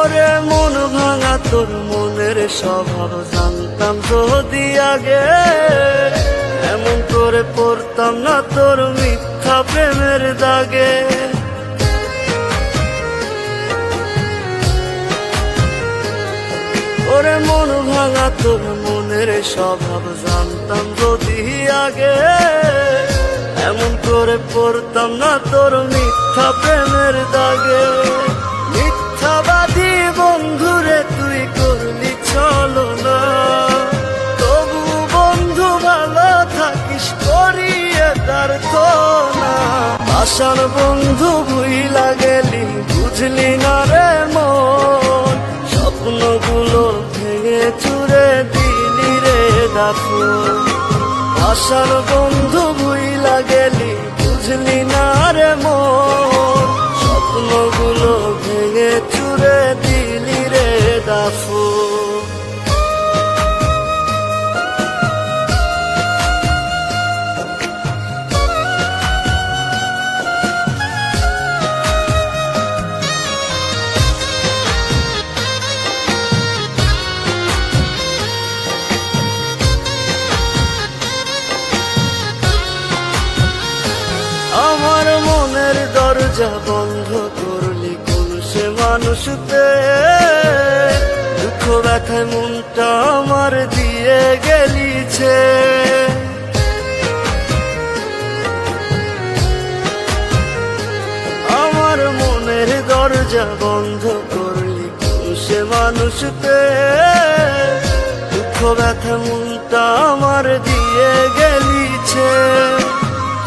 ওরে মন ভাঙা তোর মনের স্বভাব জানতাম যদি আগে, এমন করে পড়তাম না তোর মিথ্যা প্রেমের দাগে। ওরে মন ভাঙা তোর মনের স্বভাব জানতাম যদি আগে, এমন করে পড়তাম না তোর মিথ্যা প্রেমের দাগে। মিথ্যাবাদী বন্ধুরে তুই করলি ছলনা, তবু বন্ধু ভালো থাকিস করিয়ে তার তো না। আশার বন্ধু ভুইলা গেলি বুঝলি না রে মন, স্বপ্নগুলো ভেঙে চুরে দিলি রে দাফন। আশার বন্ধু ভুইলা গেলি বুঝলি না রে মন, স্বপ্নগুলো ভেঙে চুরে দিলি রে দাফন। আমার মনের দরজা বন্ধ করলি কোন সে মানুষতে, দুঃখ ব্যথায় মনটা আমার দিয়ে গেলিছে। আমার মনের দরজা বন্ধ করলি কোন সে মানুষতে, দুঃখ ব্যথা মনটা আমার দিয়ে গেলিছে।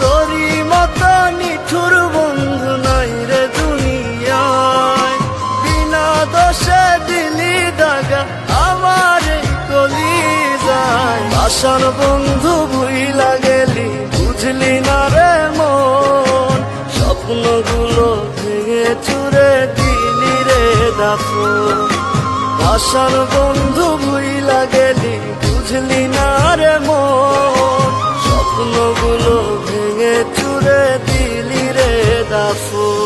তোরি মতো নিঠুর বন্ধু নাই রে দুনিয়ায়, বিনা দোষে দিলি দাগা আমার এই কলিজায়। আশার বন্ধু ভুইলা গেলি বুঝলি না রে মন, স্বপ্নগুলো ভেঙে চুরে দিলি রে দাফন। আশার বন্ধু ভুইলা গেলি বুঝলি না রে মন, স্বপ্নগুলো ভেঙে চুরে দিলি রে দাফন।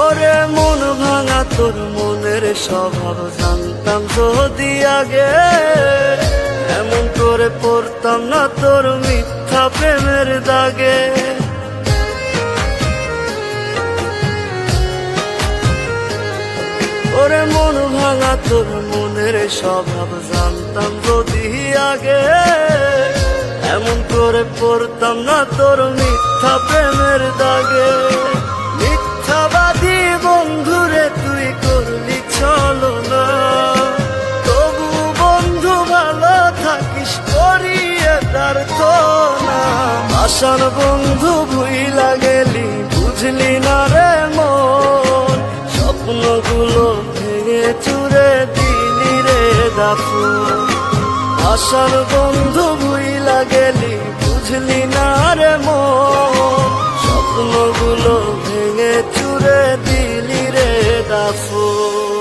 ওরে মন ভাঙা তোর মনের স্বভাব জানতাম যদি আগে, এমন করে পড়তাম না তোর মিথ্যা প্রেমের দাগে। ওরে মন ভাঙা তোর মনের স্বভাব জানতাম যদি আগে, এমন করে পড়তাম না তোর মিথ্যা প্রেমের দাগে। মিথ্যাবাদী বন্ধুরে তুই করলি ছলনা, তবু বন্ধু ভালো থাকিস করিয়ে তার তো না। আশার বন্ধু ভুইলা গেলি বুঝলি না রে মন, স্বপ্নগুলো ভেঙে চুরে দিলি রে দাফন। আশার বন্ধু ভুইলা গেলি বুঝলি না রে মন, স্বপ্নগুলো ভেঙে চুরে দিলি রে দাফন।